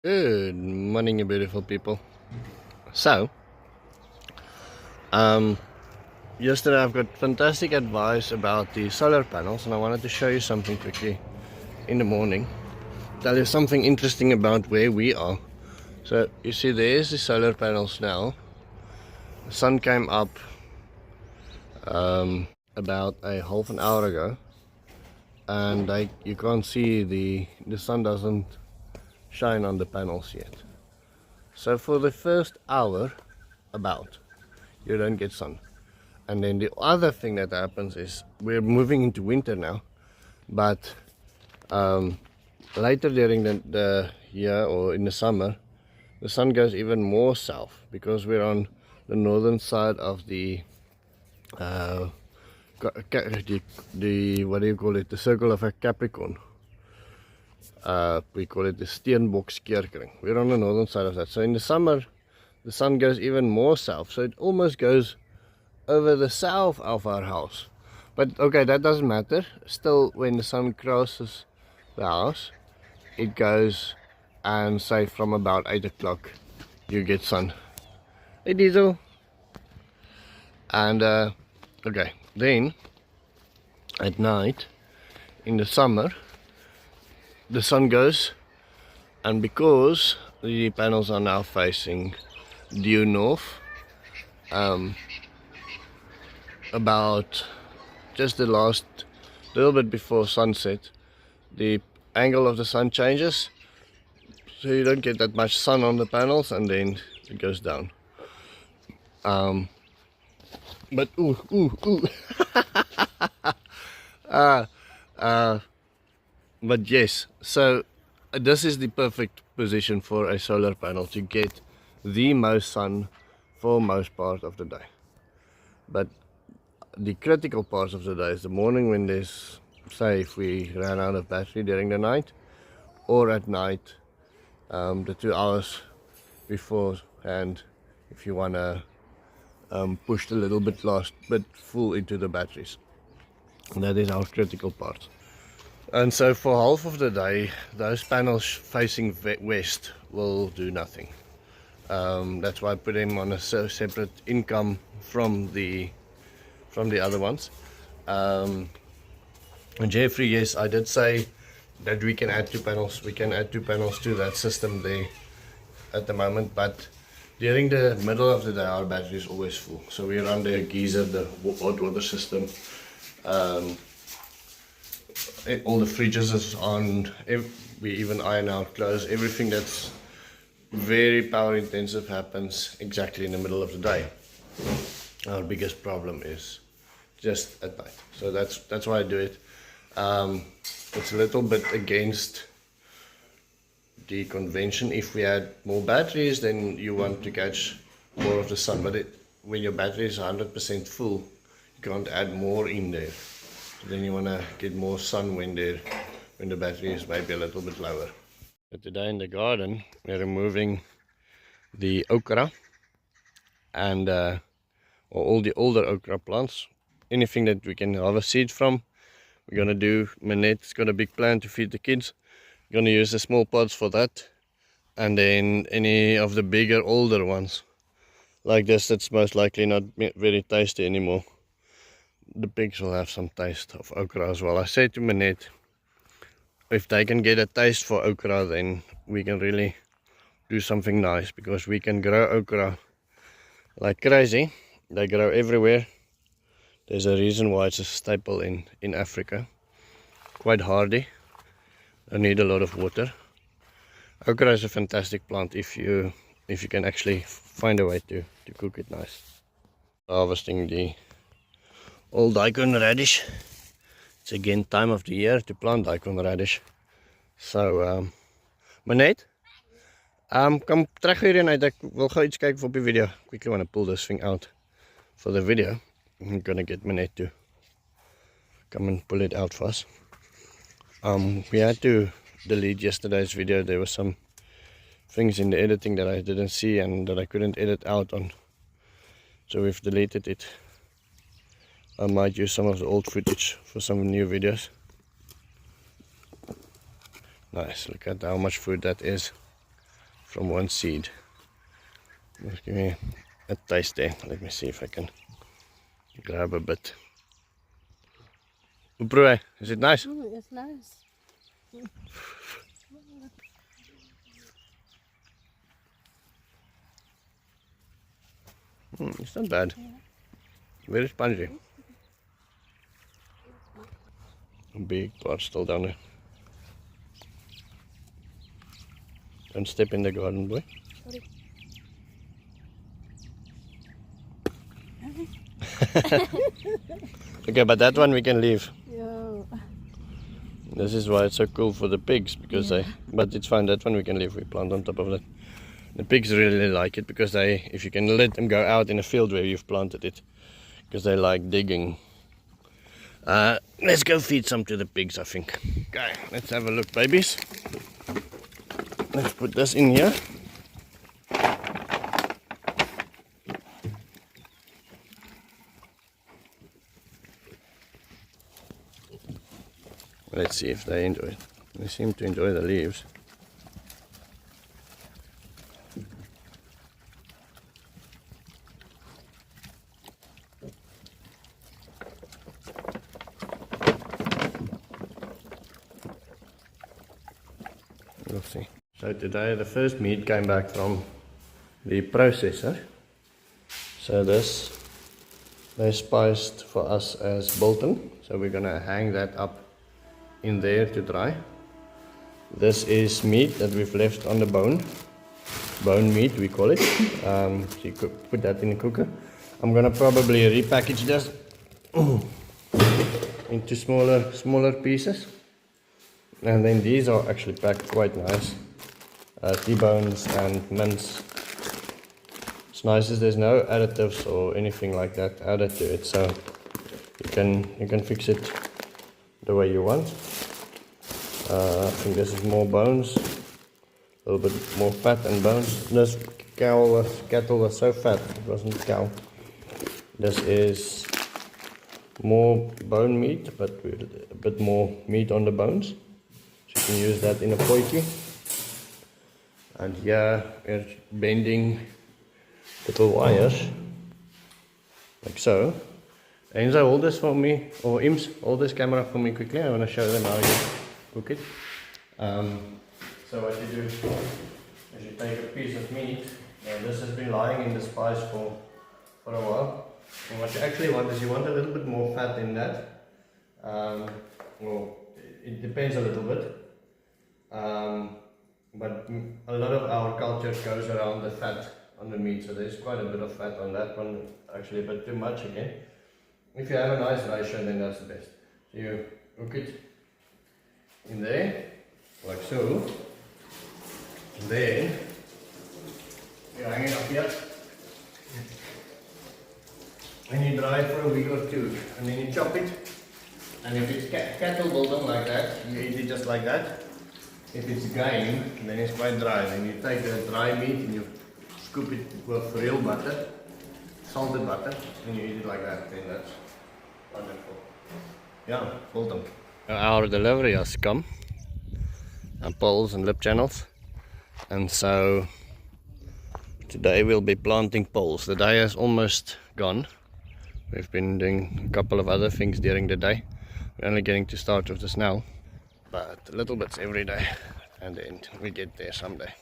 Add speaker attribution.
Speaker 1: Good morning, you beautiful people. So, yesterday I've got fantastic advice about the solar panels, and I wanted to show you something quickly in the morning. Tell you something interesting about where we are. So, you see, there's the solar panels now. The sun came up about a half an hour ago, and you can't see the sun doesn't shine on the panels yet. So, for the first hour, you don't get sun. And then the other thing that happens is we're moving into winter now, but later during the year or in the summer, the sun goes even more south because we're on the northern side of the what do you call it? The circle of a Capricorn. We call it the Steenbokskeerkring. We're on the northern side of that. So in the summer, the sun goes even more south. So it almost goes over the south of our house. But okay, that doesn't matter. Still, when the sun crosses the house, it goes, and say from about 8 o'clock you get sun. Hey Diesel. And okay, then at night in the summer the sun goes, and because the panels are now facing due north, about just the last little bit before sunset, the angle of the sun changes, so you don't get that much sun on the panels, and then it goes down. But but yes, so this is the perfect position for a solar panel to get the most sun for most part of the day. But the critical parts of the day is the morning, when there's, say, if we ran out of battery during the night, or at night, the 2 hours beforehand, if you want to push a little bit last bit full into the batteries. And that is our critical part. And so for half of the day, those panels facing west will do nothing. That's why I put them on a separate income from the other ones. And Jeffrey, yes, I did say that we can add two panels. We can add two panels to that system there at the moment, but during the middle of the day our battery is always full. So we run the geyser, the hot water system. All the fridges is on. We even iron out clothes. Everything that's very power intensive happens exactly in the middle of the day. Our biggest problem is just at night, so that's why I do it. It's a little bit against the convention. If we had more batteries, then you want to catch more of the sun, but when your battery is 100% full, you can't add more in there. So then you want to get more sun when the battery is maybe a little bit lower. But today in the garden we're removing the okra and all the older okra plants, anything that we can harvest seeds from. We're gonna do. Manette's got a big plan to feed the kids. We're gonna use the small pots for that, and then any of the bigger older ones like this, that's most likely not very tasty anymore. The pigs will have some taste of okra as well. I said to Manette, if they can get a taste for okra, then we can really do something nice, because we can grow okra like crazy. They grow everywhere. There's a reason why it's a staple in Africa. Quite hardy. Don't need a lot of water. Okra is a fantastic plant if you can actually find a way to cook it nice. Harvesting the old Daikon radish. It's again time of the year to plant Daikon radish. So Manette, come terug hierin uit. Ek wil gou iets kyk op die video. Quickly want to pull this thing out for the video. I'm gonna get Manette to come and pull it out for us. We had to delete yesterday's video. There were some things in the editing that I didn't see and that I couldn't edit out on, so we've deleted it. I might use some of the old footage for some new videos. Nice, look at how much food that is. from one seed. Just give me a taste there. Let me see if I can grab a bit. Oproe, is it nice?
Speaker 2: It's nice.
Speaker 1: It's not bad. Very spongy. A big part still down there. Don't step in the garden, boy.
Speaker 2: Sorry.
Speaker 1: Okay, but that one we can leave.
Speaker 2: Yeah.
Speaker 1: This is why it's so cool for the pigs, because but it's fine, that one we can leave, we plant on top of that. The pigs really like it because if you can let them go out in a field where you've planted it, because they like digging. Let's go feed some to the pigs, I think. Okay, let's have a look, babies. Let's put this in here. Let's see if they enjoy it. They seem to enjoy the leaves. We'll see. So today the first meat came back from the processor. So this they spiced for us as biltong. So we're gonna hang that up in there to dry. This is meat that we've left on the bone meat we call it. So you could put that in the cooker. I'm gonna probably repackage this into smaller pieces, and then these are actually packed quite nice. T-bones and mince. It's nice as there's no additives or anything like that added to it, so you can fix it the way you want. I think this is more bones, a little bit more fat and bones. This cattle was so fat, it wasn't cow. This is more bone meat, but with a bit more meat on the bones. So you can use that in a potjie. And here we're bending little wires, like so. Enzo, hold this for me, or Ims, hold this camera for me quickly. I want to show them how you cook it. So what you do is you take a piece of meat. Now this has been lying in the spice for a while. And what you actually want is you want a little bit more fat in that. Well, it depends a little bit. But a lot of our culture goes around the fat on the meat, so there's quite a bit of fat on that one, actually a bit too much again. If you have a nice ratio, then that's the best. So you cook it in there, like so. And then you hang it up here. And you dry it for a week or two, and then you chop it. And if it's cattle biltong like that, you eat it just like that. If it's game, then it's quite dry. Then you take the dry meat and you scoop it with real butter, salted butter, and you eat it like that. Then that's wonderful. Yeah, biltong. Our delivery has come, and poles and lip channels, and so today we'll be planting poles. The day is almost gone. We've been doing a couple of other things during the day. We're only getting to start with this now, but little bits every day, and then we get there someday.